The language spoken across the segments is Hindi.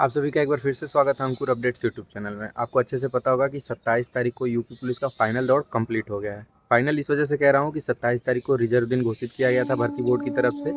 आप सभी का एक बार फिर से स्वागत है अंकुर अपडेट्स यूट्यूब चैनल में। आपको अच्छे से पता होगा कि 27 तारीख को यूपी पुलिस का फाइनल दौर कंप्लीट हो गया है। फाइनल इस वजह से कह रहा हूँ कि 27 तारीख को रिजर्व दिन घोषित किया गया था भर्ती बोर्ड की तरफ से,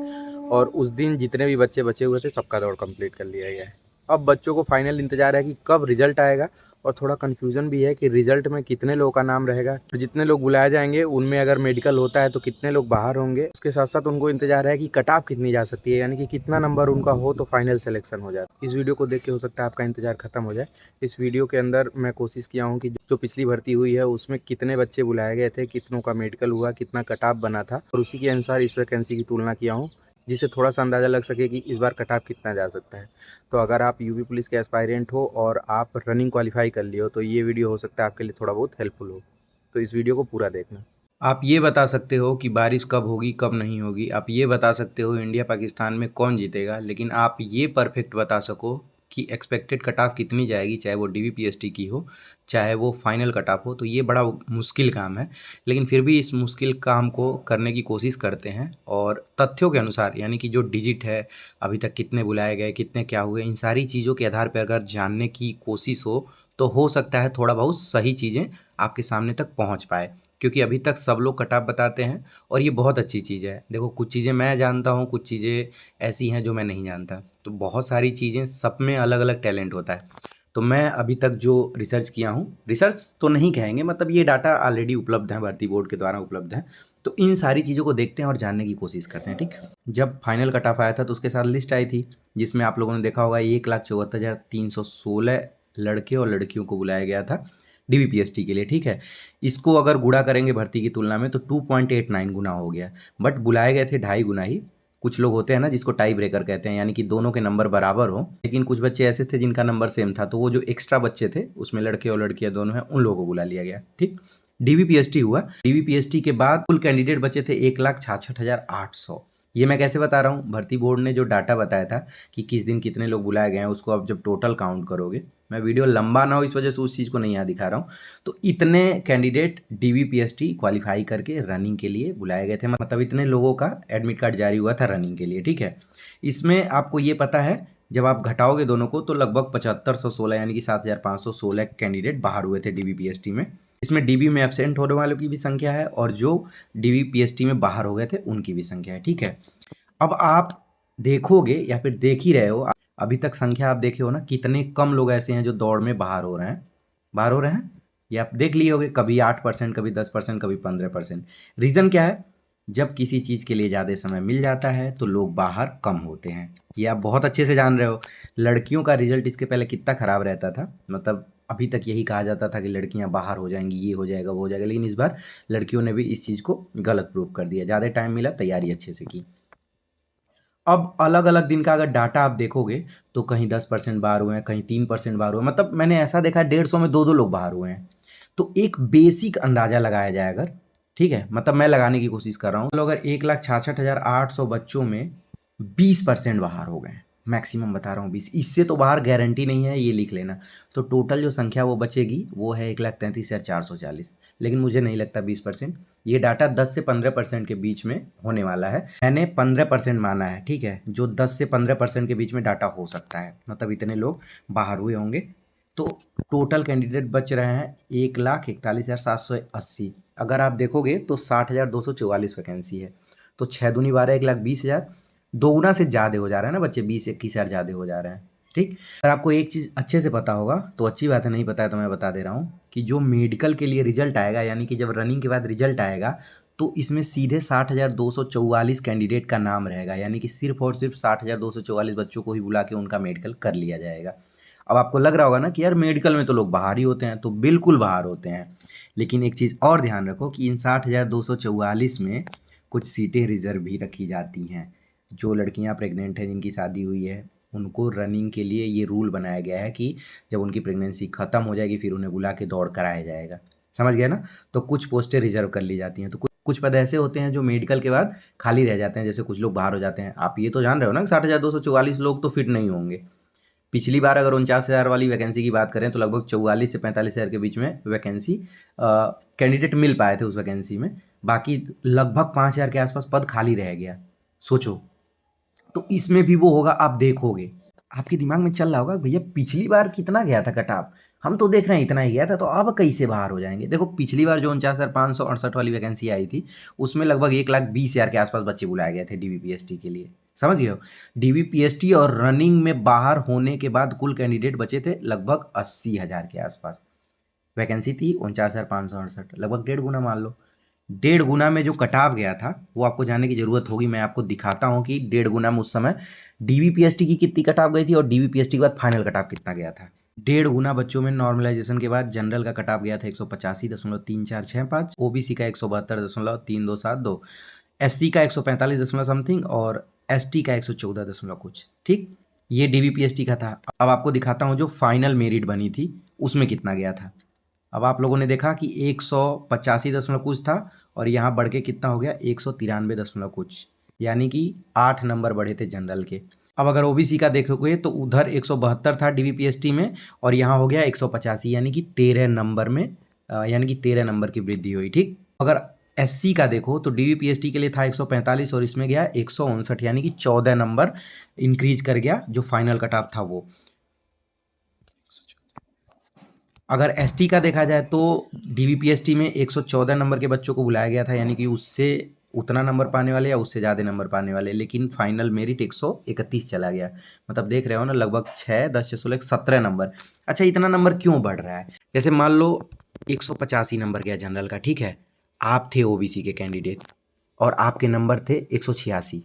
और उस दिन जितने भी बच्चे बचे हुए थे सबका दौड़ कंप्लीट कर लिया गया है। अब बच्चों को फाइनल इंतजार है कि कब रिजल्ट आएगा, और थोड़ा कन्फ्यूजन भी है कि रिजल्ट में कितने लोगों का नाम रहेगा। जितने लोग बुलाए जाएंगे उनमें अगर मेडिकल होता है तो कितने लोग बाहर होंगे। उसके साथ साथ उनको इंतजार है कि कट ऑफ कितनी जा सकती है, यानी कि कितना नंबर उनका हो तो फाइनल सिलेक्शन हो जाए। इस वीडियो को देख के हो सकता है आपका इंतजार खत्म हो जाए। इस वीडियो के अंदर मैं कोशिश किया हूँ कि जो पिछली भर्ती हुई है उसमें कितने बच्चे बुलाए गए थे, कितनों का मेडिकल हुआ, कितना कट ऑफ बना था, और उसी के अनुसार इस वैकेंसी की तुलना किया हूँ, जिससे थोड़ा सा अंदाज़ा लग सके कि इस बार कट ऑफ कितना जा सकता है। तो अगर आप यूपी पुलिस के एस्पायरेंट हो और आप रनिंग क्वालिफाई कर लिए हो तो ये वीडियो हो सकता है आपके लिए थोड़ा बहुत हेल्पफुल हो। तो इस वीडियो को पूरा देखना। आप ये बता सकते हो कि बारिश कब होगी कब नहीं होगी, आप ये बता सकते हो इंडिया पाकिस्तान में कौन जीतेगा, लेकिन आप ये परफेक्ट बता सको कि एक्सपेक्टेड कट ऑफ कितनी जाएगी, चाहे वो डीवीपीएसटी की हो चाहे वो फाइनल कट ऑफ हो। तो ये बड़ा मुश्किल काम है, लेकिन फिर भी इस मुश्किल काम को करने की कोशिश करते हैं। और तथ्यों के अनुसार, यानी कि जो डिजिट है, अभी तक कितने बुलाए गए, कितने क्या हुए, इन सारी चीज़ों के आधार पर अगर जानने की कोशिश हो सकता है थोड़ा बहुत सही चीज़ें आपके सामने तक पहुँच पाए, क्योंकि अभी तक सब लोग कट ऑफ बताते हैं और ये बहुत अच्छी चीज़ है। देखो, कुछ चीज़ें मैं जानता हूँ, कुछ चीज़ें ऐसी हैं जो मैं नहीं जानता। तो बहुत सारी चीज़ें, सब में अलग अलग टैलेंट होता है। तो मैं अभी तक जो रिसर्च किया हूँ, रिसर्च तो नहीं कहेंगे, मतलब ये डाटा ऑलरेडी उपलब्ध है, भर्ती बोर्ड के द्वारा उपलब्ध है। तो इन सारी चीज़ों को देखते हैं और जानने की कोशिश करते हैं। ठीक, जब फाइनल कट ऑफ आया था तो उसके साथ लिस्ट आई थी, जिसमें आप लोगों ने देखा होगा 1,74,316 लड़के और लड़कियों को बुलाया गया था डीवीपीएसटी के लिए। ठीक है, इसको अगर गुणा करेंगे भर्ती की तुलना में तो 2.89 गुना हो गया। बट बुलाए गए थे 2.5 गुना ही। कुछ लोग होते हैं ना जिसको टाई ब्रेकर कहते हैं, यानी कि दोनों के नंबर बराबर हो, लेकिन कुछ बच्चे ऐसे थे जिनका नंबर सेम था, तो वो जो एक्स्ट्रा बच्चे थे उसमें लड़के और लड़कियां दोनों हैं, उन लोगों को बुला लिया गया। ठीक, डीवीपीएसटी हुआ। डीवीपीएसटी के बाद कुल कैंडिडेट बचे थे 1,66,800। ये मैं कैसे बता रहा हूँ, भर्ती बोर्ड ने जो डाटा बताया था कि किस दिन कितने लोग बुलाए गए हैं, उसको आप जब टोटल काउंट करोगे, मैं वीडियो लंबा ना हो इस वजह से उस चीज़ को नहीं यहाँ दिखा रहा हूँ, तो इतने कैंडिडेट डीवीपीएसटी क्वालिफाई करके रनिंग के लिए बुलाए गए थे। मतलब इतने लोगों का एडमिट कार्ड जारी हुआ था रनिंग के लिए। ठीक है, इसमें आपको ये पता है, जब आप घटाओगे दोनों को तो लगभग 7516 यानी कि 7516 कैंडिडेट बाहर हुए थे डीवीपीएसटी में। इसमें डीबी में एब्सेंट होने वालों की भी संख्या है और जो डीवीपीएसटी में बाहर हो गए थे उनकी भी संख्या है। ठीक है, अब आप देखोगे या फिर देख ही रहे हो, अभी तक संख्या आप देखे हो ना, कितने कम लोग ऐसे हैं जो दौड़ में बाहर हो रहे हैं। बाहर हो रहे हैं, ये आप देख लिए होगे, कभी 8%, कभी 10%, कभी 15%। रीज़न क्या है? जब किसी चीज़ के लिए ज़्यादा समय मिल जाता है तो लोग बाहर कम होते हैं, ये आप बहुत अच्छे से जान रहे हो। लड़कियों का रिजल्ट इसके पहले कितना ख़राब रहता था, मतलब अभी तक यही कहा जाता था कि लड़कियां बाहर हो जाएंगी, ये हो जाएगा, वो हो जाएगा, लेकिन इस बार लड़कियों ने भी इस चीज़ को गलत प्रूव कर दिया। ज़्यादा टाइम मिला, तैयारी अच्छे से की। अब अलग अलग दिन का अगर डाटा आप देखोगे तो कहीं 10% बाहर हुए हैं, कहीं 3% बाहर हुए हैं। मतलब मैंने ऐसा देखा है 150 में दो दो लोग बाहर हुए हैं। तो एक बेसिक अंदाजा लगाया जाए अगर, ठीक है, मतलब मैं लगाने की कोशिश कर रहा हूँ, तो अगर 1,66,800 बच्चों में 20% बाहर हो गए, मैक्सिमम बता रहा हूँ 20, इससे तो बाहर गारंटी नहीं है, ये लिख लेना। तो टोटल जो संख्या वो बचेगी वो है 1,33,440, लेकिन मुझे नहीं लगता 20%। ये डाटा 10 से 15% के बीच में होने वाला है, मैंने 15% माना है। ठीक है, जो 10 से 15% के बीच में डाटा हो सकता है, मतलब इतने लोग बाहर हुए होंगे। तो टोटल कैंडिडेट बच रहे हैं 1,41,780। अगर आप देखोगे तो 60,244 वैकेंसी है, तो 6 दूनी 12, 1,20,000, दोगुना से ज़्यादा हो जा रहा है ना बच्चे, 20-21,000 ज़्यादा हो जा रहे हैं। ठीक, अगर आपको एक चीज़ अच्छे से पता होगा तो अच्छी बात है, नहीं पता है तो मैं बता दे रहा हूँ कि जो मेडिकल के लिए रिजल्ट आएगा, यानी कि जब रनिंग के बाद रिजल्ट आएगा, तो इसमें सीधे 60,244 कैंडिडेट का नाम रहेगा, यानी कि सिर्फ और सिर्फ 60,244 बच्चों को ही बुला के उनका मेडिकल कर लिया जाएगा। अब आपको लग रहा होगा ना कि यार मेडिकल में तो लोग बाहर ही होते हैं, तो बिल्कुल बाहर होते हैं, लेकिन एक चीज़ और ध्यान रखो कि इन 60,244 में कुछ सीटें रिजर्व भी रखी जाती हैं। जो लड़कियां प्रेग्नेंट हैं, जिनकी शादी हुई है, उनको रनिंग के लिए ये रूल बनाया गया है कि जब उनकी प्रेगनेंसी ख़त्म हो जाएगी फिर उन्हें बुला के दौड़ कराया जाएगा। समझ गए ना? तो कुछ पोस्टें रिजर्व कर ली जाती हैं, तो कुछ पद ऐसे होते हैं जो मेडिकल के बाद खाली रह जाते हैं, जैसे कुछ लोग बाहर हो जाते हैं। आप ये तो जान रहे हो ना कि 60,244 लोग तो फिट नहीं होंगे। पिछली बार अगर 49,000 वाली वैकेंसी की बात करें तो लगभग 44 से 45,000 के बीच में वैकेंसी कैंडिडेट मिल पाए थे उस वैकेंसी में। बाकी लगभग 5,000 के आसपास पद खाली रह गया। सोचो, तो इसमें भी वो होगा, आप देखोगे। आपके दिमाग में चल रहा होगा भैया पिछली बार कितना गया था कट ऑफ, हम तो देख रहे हैं इतना ही गया था, तो अब कैसे बाहर हो जाएंगे। देखो पिछली बार जो 49,568 वाली वैकेंसी आई थी उसमें लगभग 1,20,000 के आसपास बच्चे बुलाए गए थे डीबीपीएसटी के लिए, समझ गए हो। डीबीपीएसटी और रनिंग में बाहर होने के बाद कुल कैंडिडेट बचे थे लगभग 80,000 के आसपास। वैकेंसी थी 49,568, लगभग 1.5 गुना मान लो। 1.5 गुना में जो कट ऑफ गया था वो आपको जानने की ज़रूरत होगी। मैं आपको दिखाता हूँ कि 1.5 गुना में उस समय डीबीपीएसटी की कितनी कट ऑफ गई थी और डीबीपीएसटी के बाद फाइनल कट ऑफ कितना गया था। 1.5 गुना बच्चों में नॉर्मलाइजेशन के बाद जनरल का कट ऑफ गया था 185.3465, ओबीसी का 172.3272, एससी का 145 दशमलव समथिंग और एसटी का 114 दशमलव कुछ। ठीक, ये डीबीपीएसटी का था। अब आपको दिखाता हूँ जो फाइनल मेरिट बनी थी उसमें कितना गया था। अब आप लोगों ने देखा कि 185 दशमलव कुछ था और यहाँ बढ़ के कितना हो गया 193 दशमलव कुछ, यानी कि 8 नंबर बढ़े थे जनरल के। अब अगर ओबीसी का देखोगे तो उधर 172 था डीबीपीएसटी में और यहाँ हो गया 185, यानी कि 13 नंबर में यानी कि 13 नंबर की वृद्धि हुई। ठीक, अगर एससी का देखो तो डीबीपीएसटी के लिए था 145 और इसमें गया 159, यानी कि 14 नंबर इंक्रीज कर गया जो फाइनल कट ऑफ था वो। अगर एसटी का देखा जाए तो डीबीपीएसटी में 114 नंबर के बच्चों को बुलाया गया था, यानी कि उससे उतना नंबर पाने वाले या उससे ज़्यादा नंबर पाने वाले, लेकिन फाइनल मेरिट 131 चला गया। मतलब देख रहे हो ना, लगभग 6, 10, 17 नंबर। अच्छा, इतना नंबर क्यों बढ़ रहा है? जैसे मान लो 185 नंबर गया जनरल का, ठीक है, आप थे ओबीसी के कैंडिडेट और आपके नंबर थे 186,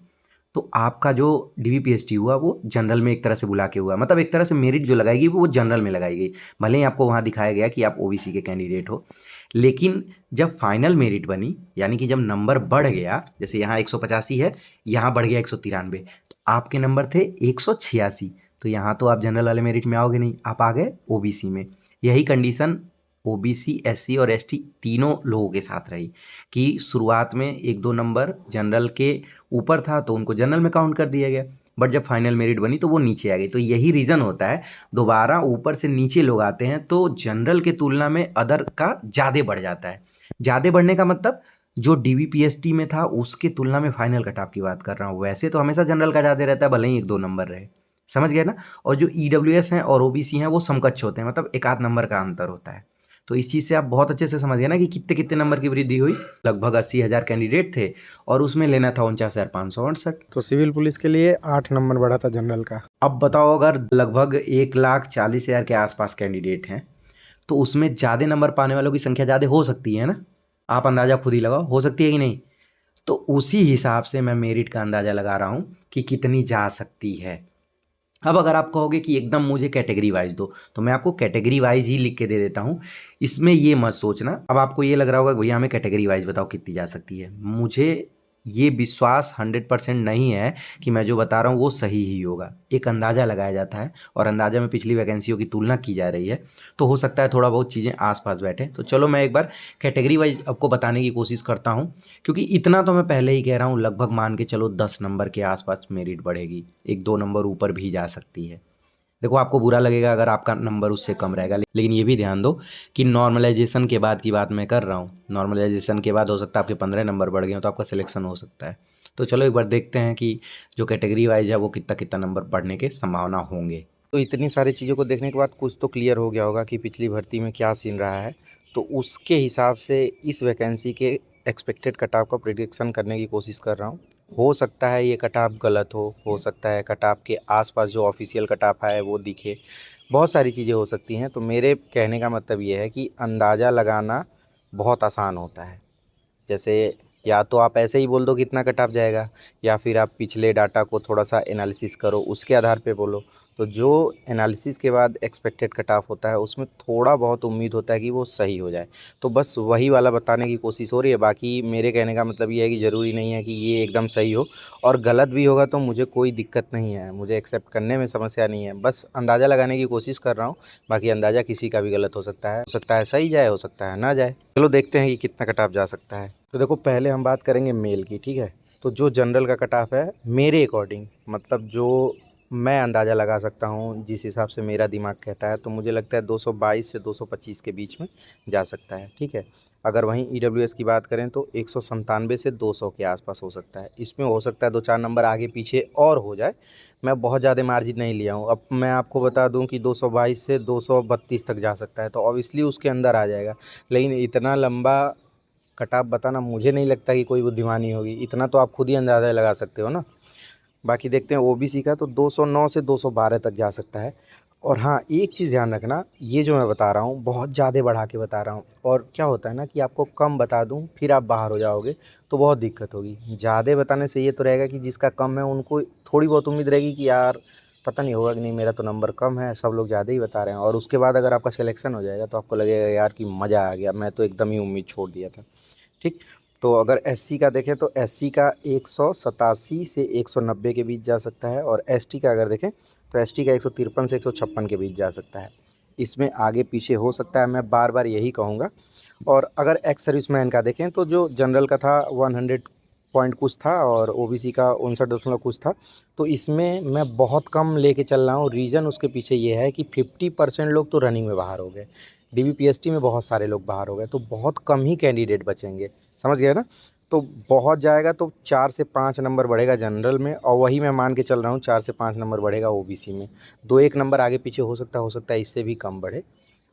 तो आपका जो डीबीपीएसटी हुआ वो जनरल में एक तरह से बुला के हुआ, मतलब एक तरह से मेरिट जो लगाएगी वो जनरल में लगाई गई। भले ही आपको वहाँ दिखाया गया कि आप ओबीसी के कैंडिडेट हो, लेकिन जब फाइनल मेरिट बनी, यानी कि जब नंबर बढ़ गया, जैसे यहाँ 185 है, यहाँ बढ़ गया 193, तो आपके नंबर थे 186, तो यहाँ तो आप जनरल वाले मेरिट में आओगे नहीं, आप आ गए ओबीसी में। यही कंडीशन ओबीसी, एससी और एसटी तीनों लोगों के साथ रही कि शुरुआत में 1-2 नंबर जनरल के ऊपर था तो उनको जनरल में काउंट कर दिया गया, बट जब फाइनल मेरिट बनी तो वो नीचे आ गई। तो यही रीज़न होता है, दोबारा ऊपर से नीचे लोग आते हैं तो जनरल के तुलना में अदर का ज़्यादा बढ़ जाता है। ज़्यादा बढ़ने का मतलब जो डीबीपीएसटी में था उसके तुलना में फाइनल कट ऑफ की बात कर रहा हूँ। वैसे तो हमेशा जनरल का ज़्यादा रहता है, भले ही 1-2 नंबर रहे, समझ गए ना। और जो ईडब्ल्यूएस हैं और ओबीसी हैं वो समकक्ष होते हैं, मतलब 1-8 नंबर का अंतर होता है। तो इस चीज़ से आप बहुत अच्छे से समझ गए ना कि कितने कितने नंबर की वृद्धि हुई। लगभग 80,000 कैंडिडेट थे और उसमें लेना था 49,568। तो सिविल पुलिस के लिए 8 नंबर बढ़ा था जनरल का। अब बताओ, अगर लगभग 1,40,000 के आसपास कैंडिडेट हैं तो उसमें ज़्यादा नंबर पाने वालों की संख्या ज़्यादा हो सकती है ना। आप अंदाज़ा खुद ही लगाओ, हो सकती है कि नहीं। तो उसी हिसाब से मैं मेरिट का अंदाज़ा लगा रहा हूँ कि कितनी जा सकती है। अब अगर आप कहोगे कि एकदम मुझे कैटेगरी वाइज दो, तो मैं आपको कैटेगरी वाइज ही लिख के दे देता हूँ, इसमें ये मत सोचना। अब आपको ये लग रहा होगा कि भैया हमें कैटेगरी वाइज बताओ कितनी जा सकती है। मुझे ये विश्वास 100% नहीं है कि मैं जो बता रहा हूँ वो सही ही होगा। एक अंदाज़ा लगाया जाता है और अंदाज़ा में पिछली वैकेंसियों की तुलना की जा रही है, तो हो सकता है थोड़ा बहुत चीज़ें आसपास बैठे। तो चलो मैं एक बार कैटेगरी वाइज आपको बताने की कोशिश करता हूँ, क्योंकि इतना तो मैं पहले ही कह रहा हूँ, लगभग मान के चलो 10 नंबर के आसपास मेरिट बढ़ेगी, 1-2 नंबर ऊपर भी जा सकती है। देखो आपको बुरा लगेगा अगर आपका नंबर उससे कम रहेगा, लेकिन ये भी ध्यान दो कि नॉर्मलाइजेशन के बाद की बात मैं कर रहा हूँ। नॉर्मलाइजेशन के बाद हो सकता है आपके 15 नंबर बढ़ गए हो तो आपका सिलेक्शन हो सकता है। तो चलो एक बार देखते हैं कि जो कैटेगरी वाइज है वो कितना कितना नंबर बढ़ने के संभावना होंगे। तो इतनी सारी चीज़ों को देखने के बाद कुछ तो क्लियर हो गया होगा कि पिछली भर्ती में क्या सीन रहा है। तो उसके हिसाब से इस वैकेंसी के एक्सपेक्टेड कट ऑफ का प्रिडिक्शन करने की कोशिश कर रहा हूँ। हो सकता है ये कट ऑफ गलत हो सकता है कट ऑफ के आसपास जो ऑफिशियल कट ऑफ है वो दिखे, बहुत सारी चीज़ें हो सकती हैं। तो मेरे कहने का मतलब ये है कि अंदाज़ा लगाना बहुत आसान होता है। जैसे या तो आप ऐसे ही बोल दो कितना कट ऑफ जाएगा, या फिर आप पिछले डाटा को थोड़ा सा एनालिसिस करो उसके आधार पे बोलो। तो जो एनालिसिस के बाद एक्सपेक्टेड कट ऑफ होता है उसमें थोड़ा बहुत उम्मीद होता है कि वो सही हो जाए, तो बस वही वाला बताने की कोशिश हो रही है। बाकी मेरे कहने का मतलब ये है कि ज़रूरी नहीं है कि ये एकदम सही हो, और गलत भी होगा तो मुझे कोई दिक्कत नहीं है, मुझे एक्सेप्ट करने में समस्या नहीं है। बस अंदाज़ा लगाने की कोशिश कर रहा हूँ। बाकी अंदाज़ा किसी का भी गलत हो सकता है सही जाए, हो सकता है ना जाए। चलो देखते हैं कि कितना कट ऑफ जा सकता है। तो देखो पहले हम बात करेंगे मेल की, ठीक है। तो जो जनरल का कट ऑफ है मेरे अकॉर्डिंग, मतलब जो मैं अंदाज़ा लगा सकता हूँ जिस हिसाब से मेरा दिमाग कहता है, तो मुझे लगता है 222 से 225 के बीच में जा सकता है, ठीक है। अगर वहीं ईडब्ल्यूएस की बात करें तो 197 से 200 के आसपास हो सकता है। इसमें हो सकता है 2-4 नंबर आगे पीछे और हो जाए। मैं बहुत ज़्यादा मार्जिन नहीं लिया हूँ। अब मैं आपको बता दूँ कि 222 से 232 तक जा सकता है, तो ऑब्वियसली उसके अंदर आ जाएगा। लेकिन इतना लंबा कट ऑफ बताना मुझे नहीं लगता कि कोई बुद्धिमानी होगी। इतना तो आप खुद ही अंदाज़ा लगा सकते हो ना। बाकी देखते हैं ओबीसी का, तो 209 से 212 तक जा सकता है। और हाँ, एक चीज़ ध्यान रखना, ये जो मैं बता रहा हूँ बहुत ज़्यादा बढ़ा के बता रहा हूँ, और क्या होता है ना कि आपको कम बता दूँ फिर आप बाहर हो जाओगे तो बहुत दिक्कत होगी। ज़्यादा बताने से ये तो रहेगा कि जिसका कम है उनको थोड़ी बहुत उम्मीद रहेगी कि यार पता नहीं होगा कि नहीं, मेरा तो नंबर कम है, सब लोग ज़्यादा ही बता रहे हैं। और उसके बाद अगर आपका सिलेक्शन हो जाएगा तो आपको लगेगा यार कि मज़ा आ गया, मैं तो एकदम ही उम्मीद छोड़ दिया था, ठीक। तो अगर एससी का देखें तो एससी का 187 से 190 के बीच जा सकता है, और एसटी का अगर देखें तो एसटी का 153 से 156 के बीच जा सकता है। इसमें आगे पीछे हो सकता है, मैं बार बार यही कहूँगा। और अगर एक्स सर्विसमैन का देखें तो जो जनरल का था 100 पॉइंट कुछ था, और ओबीसी का 59 कुछ था। तो इसमें मैं बहुत कम लेके चल रहा हूँ। रीज़न उसके पीछे ये है कि 50% लोग तो रनिंग में बाहर हो गए, डीबीपीएसटी में बहुत सारे लोग बाहर हो गए, तो बहुत कम ही कैंडिडेट बचेंगे। समझ गए ना। तो बहुत जाएगा तो 4 से 5 नंबर बढ़ेगा जनरल में, और वही मैं मान के चल रहा हूँ 4 से 5 नंबर बढ़ेगा ओबीसी में। 2-1 नंबर आगे पीछे हो सकता है इससे भी कम बढ़े।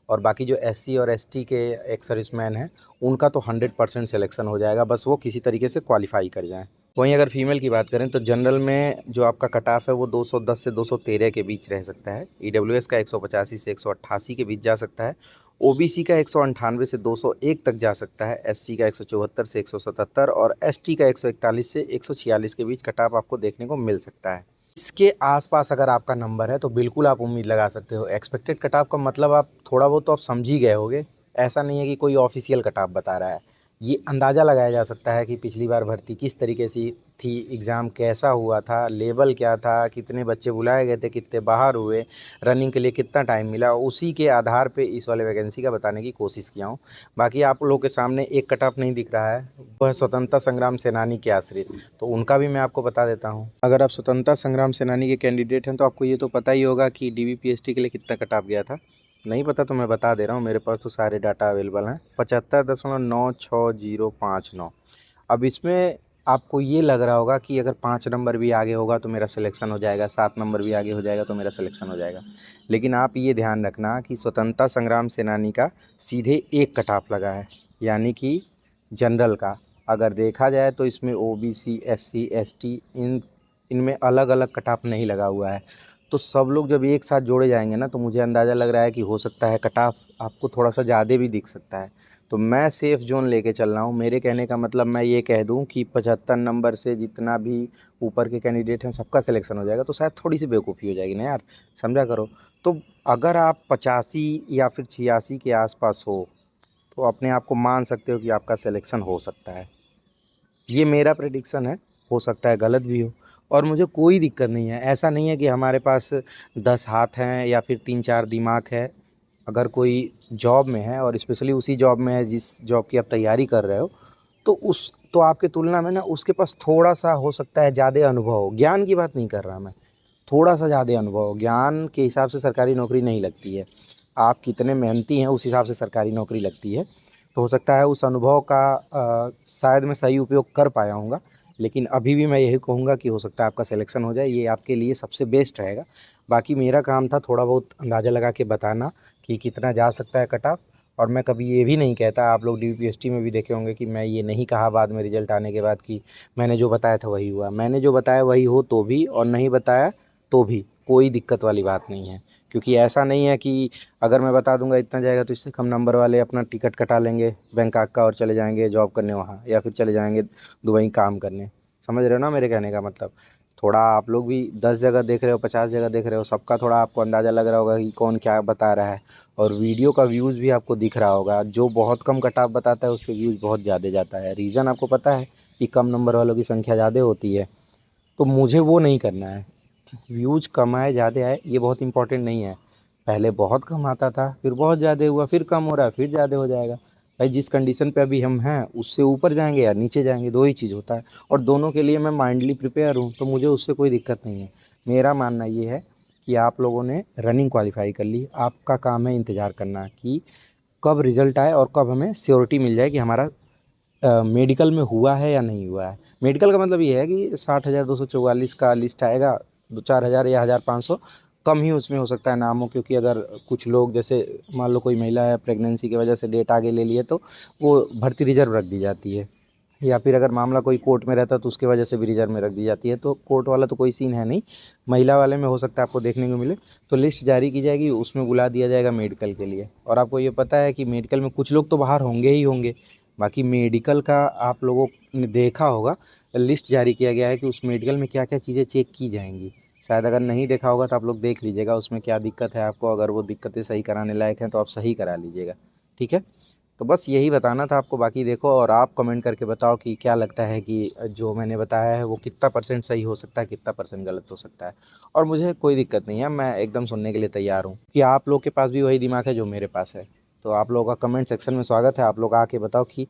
और बाकी जो एससी और एसटी के एक्स सर्विसमैन हैं उनका तो 100% सिलेक्शन हो जाएगा, बस वो किसी तरीके से क्वालिफाई कर जाएँ। वहीं अगर फीमेल की बात करें तो जनरल में जो आपका कट ऑफ है वो 210 से 213 के बीच रह सकता है। ईडब्ल्यूएस का 185 से 188 के बीच जा सकता है। ओबीसी का 198 से 201 तक जा सकता है। एससी का 174 से 177, और एसटी का 141 से 146 के बीच कट ऑफ आपको देखने को मिल सकता है। इसके आसपास अगर आपका नंबर है तो बिल्कुल आप उम्मीद लगा सकते हो। एक्सपेक्टेड कट ऑफ का मतलब आप थोड़ा बहुत तो आप समझ ही गए होगे। ऐसा नहीं है कि कोई ऑफिशियल कट ऑफ बता रहा है। ये अंदाज़ा लगाया जा सकता है कि पिछली बार भर्ती किस तरीके से थी, एग्ज़ाम कैसा हुआ था, लेवल क्या था, कितने बच्चे बुलाए गए थे, कितने बाहर हुए, रनिंग के लिए कितना टाइम मिला। उसी के आधार पे इस वाले वैकेंसी का बताने की कोशिश किया हूँ। बाकी आप लोगों के सामने एक कट ऑफ नहीं दिख रहा है, वह स्वतंत्रता संग्राम सेनानी के आश्रित, तो उनका भी मैं आपको बता देता हूँ। अगर आप स्वतंत्रता संग्राम सेनानी के कैंडिडेट हैं तो आपको ये तो पता ही होगा कि डीबीपीएसटी के लिए कितना कट ऑफ गया था। नहीं पता तो मैं बता दे रहा हूँ, मेरे पास तो सारे डाटा अवेलेबल हैं। 75.96059। अब इसमें आपको ये लग रहा होगा कि अगर 5 नंबर भी आगे होगा तो मेरा सिलेक्शन हो जाएगा, 7 नंबर भी आगे हो जाएगा तो मेरा सिलेक्शन हो जाएगा। लेकिन आप ये ध्यान रखना कि स्वतंत्रता संग्राम सेनानी का सीधे एक कट ऑफ लगा है, यानी कि जनरल का। अगर देखा जाए तो इसमें ओबीसी, एससी, एसटी इनमें अलग अलग कट ऑफ नहीं लगा हुआ है। तो सब लोग जब एक साथ जोड़े जाएंगे ना, तो मुझे अंदाज़ा लग रहा है कि हो सकता है कट ऑफ आपको थोड़ा सा ज़्यादा भी दिख सकता है। तो मैं सेफ़ जोन लेके चल रहा हूँ। मेरे कहने का मतलब मैं ये कह दूँ कि 75 नंबर से जितना भी ऊपर के कैंडिडेट हैं सबका सिलेक्शन हो जाएगा, तो शायद थोड़ी सी बेवकूफ़ी हो जाएगी ना यार, समझा करो। तो अगर आप 85 या फिर 86 के आसपास हो तो अपने आप को मान सकते हो कि आपका सिलेक्शन हो सकता है। ये मेरा प्रेडिक्शन है, हो सकता है गलत भी हो। और मुझे कोई दिक्कत नहीं है। ऐसा नहीं है कि हमारे पास 10 हाथ हैं या फिर 3-4 दिमाग है। अगर कोई जॉब में है और स्पेशली उसी जॉब में है जिस जॉब की आप तैयारी कर रहे हो, तो आपके तुलना में ना उसके पास थोड़ा-सा हो सकता है ज़्यादा अनुभव हो। ज्ञान की बात नहीं कर रहा मैं, थोड़ा-सा ज़्यादा अनुभव हो। ज्ञान के हिसाब से सरकारी नौकरी नहीं लगती है। आप कितने मेहनती हैं उस हिसाब से सरकारी नौकरी लगती है। तो हो सकता है उस अनुभव का शायद मैं सही उपयोग कर पाया हूँगा। लेकिन अभी भी मैं यही कहूँगा कि हो सकता है आपका सिलेक्शन हो जाए, ये आपके लिए सबसे बेस्ट रहेगा। बाकी मेरा काम था थोड़ा बहुत अंदाज़ा लगा के बताना कि कितना जा सकता है कट ऑफ। और मैं कभी ये भी नहीं कहता, आप लोग डीपीएसटी में भी देखे होंगे कि मैं ये नहीं कहा बाद में रिजल्ट आने के बाद कि मैंने जो बताया था वही हुआ। मैंने जो बताया वही हो तो भी, और नहीं बताया तो भी कोई दिक्कत वाली बात नहीं है। क्योंकि ऐसा नहीं है कि अगर मैं बता दूंगा इतना जाएगा तो इससे कम नंबर वाले अपना टिकट कटा लेंगे बैंकॉक का और चले जाएंगे जॉब करने वहाँ, या फिर चले जाएंगे दुबई काम करने। समझ रहे हो ना मेरे कहने का मतलब। थोड़ा आप लोग भी 10 जगह देख रहे हो, 50 जगह देख रहे हो, सबका थोड़ा आपको अंदाज़ा लग रहा होगा कि कौन क्या बता रहा है। और वीडियो का व्यूज़ भी आपको दिख रहा होगा। जो बहुत कम कट ऑफ बताता है उस पर व्यूज़ बहुत ज़्यादा जाता है। रीज़न आपको पता है कि कम नंबर वालों की संख्या ज़्यादा होती है। तो मुझे वो नहीं करना है। व्यूज़ कम आए ज़्यादा आए ये बहुत इंपॉर्टेंट नहीं है। पहले बहुत कम आता था, फिर बहुत ज़्यादा हुआ, फिर कम हो रहा है, फिर ज़्यादा हो जाएगा। भाई जिस कंडीशन पे अभी हम हैं उससे ऊपर जाएंगे या नीचे जाएंगे, दो ही चीज़ होता है। और दोनों के लिए मैं माइंडली प्रिपेयर हूँ, तो मुझे उससे कोई दिक्कत नहीं है। मेरा मानना ये है कि आप लोगों ने रनिंग क्वालिफाई कर ली, आपका काम है इंतज़ार करना कि कब रिज़ल्ट आए और कब हमें श्योरिटी मिल जाए कि हमारा मेडिकल में हुआ है या नहीं हुआ है। मेडिकल का मतलब ये है कि 60,244 का लिस्ट आएगा, 2-4 हज़ार या 1,500 कम ही उसमें हो सकता है नाम हो, क्योंकि अगर कुछ लोग जैसे मान लो कोई महिला है प्रेगनेंसी की वजह से डेट आगे ले लिए तो वो भर्ती रिजर्व रख दी जाती है, या फिर अगर मामला कोई कोर्ट में रहता तो उसकी वजह से भी रिजर्व में रख दी जाती है। तो कोर्ट वाला तो कोई सीन है नहीं, महिला वाले में हो सकता है आपको देखने को मिले। तो लिस्ट जारी की जाएगी, उसमें बुला दिया जाएगा मेडिकल के लिए। और आपको ये पता है कि मेडिकल में कुछ लोग तो बाहर होंगे ही होंगे, बाकी मेडिकल का आप लोगों ने देखा होगा, लिस्ट जारी किया गया है कि उस मेडिकल में क्या क्या चीज़ें चेक की जाएंगी। शायद अगर नहीं देखा होगा तो आप लोग देख लीजिएगा उसमें क्या दिक्कत है आपको, अगर वो दिक्कतें सही कराने लायक हैं तो आप सही करा लीजिएगा, ठीक है। तो बस यही बताना था आपको। बाकी देखो और आप कमेंट करके बताओ कि क्या लगता है कि जो मैंने बताया है वो कितना % सही हो सकता है, कितना % गलत हो सकता है। और मुझे कोई दिक्कत नहीं है, मैं एकदम सुनने के लिए तैयार हूँ कि आप लोग के पास भी वही दिमाग है जो मेरे पास है। तो आप लोगों का कमेंट सेक्शन में स्वागत है, आप लोग आके बताओ कि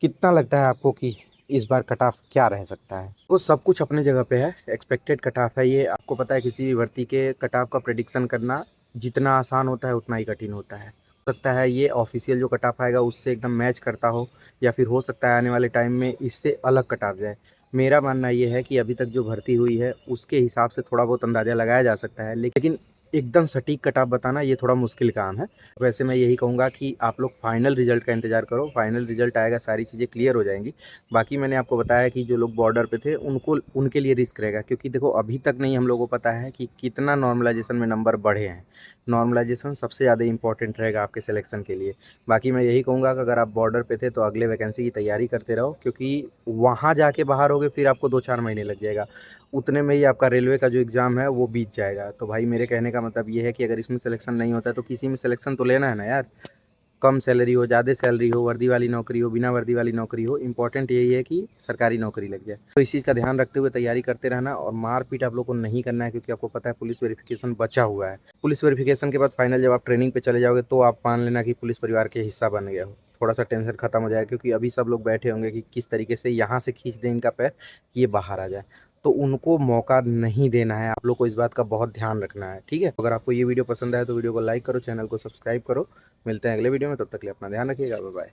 कितना लगता है आपको कि इस बार कट ऑफ क्या रह सकता है। वो सब कुछ अपने जगह पे है, एक्सपेक्टेड कट ऑफ है ये। आपको पता है किसी भी भर्ती के कट ऑफ का प्रेडिक्शन करना जितना आसान होता है उतना ही कठिन होता है। हो सकता है ये ऑफिशियल जो कट ऑफ आएगा उससे एकदम मैच करता हो, या फिर हो सकता है आने वाले टाइम में इससे अलग कट ऑफ जाए। मेरा मानना ये है कि अभी तक जो भर्ती हुई है उसके हिसाब से थोड़ा बहुत अंदाज़ा लगाया जा सकता है, लेकिन एकदम सटीक कट ऑफ बताना ये थोड़ा मुश्किल काम है। वैसे मैं यही कहूँगा कि आप लोग फाइनल रिज़ल्ट का इंतज़ार करो, फाइनल रिज़ल्ट आएगा सारी चीज़ें क्लियर हो जाएंगी। बाकी मैंने आपको बताया कि जो लोग बॉर्डर पे थे उनको उनके लिए रिस्क रहेगा, क्योंकि देखो अभी तक नहीं हम लोगों को पता है कि कितना नॉर्मलाइजेशन में नंबर बढ़े हैं। नॉर्मलाइजेशन सबसे ज़्यादा इंपॉर्टेंट रहेगा आपके सिलेक्शन के लिए। बाकी मैं यही कहूँगा कि अगर आप बॉर्डर पे थे तो अगले वैकेंसी की तैयारी करते रहो, क्योंकि वहाँ जाके बाहर होगे फिर आपको 2-4 महीने लग जाएगा, उतने में ही आपका रेलवे का जो एग्ज़ाम है वो बीत जाएगा। तो भाई मेरे कहने का मतलब ये है कि अगर इसमें सिलेक्शन नहीं होता है तो किसी में सिलेक्शन तो लेना है ना यार। कम सैलरी हो, ज़्यादा सैलरी हो, वर्दी वाली नौकरी हो, बिना वर्दी वाली नौकरी हो, इम्पोर्टेंट यही है कि सरकारी नौकरी लग जाए। तो इस चीज़ का ध्यान रखते हुए तैयारी करते रहना, और मारपीट आप लोग को नहीं करना है, क्योंकि आपको पता है पुलिस वेरिफिकेशन बचा हुआ है। पुलिस वेरिफिकेशन के बाद फाइनल जब आप ट्रेनिंग पे चले जाओगे तो आप मान लेना कि पुलिस परिवार के हिस्सा बन गए हो। थोड़ा सा टेंशन खत्म हो जाएगा, क्योंकि अभी सब लोग बैठे होंगे कि किस तरीके से यहाँ से खींच दें इनका पैर कि ये बाहर आ जाए। तो उनको मौका नहीं देना है, आप लोग को इस बात का बहुत ध्यान रखना है, ठीक है। अगर आपको ये वीडियो पसंद आए तो वीडियो को लाइक करो, चैनल को सब्सक्राइब करो। मिलते हैं अगले वीडियो में, तब तक के लिए अपना ध्यान रखिएगा, बाय बाय।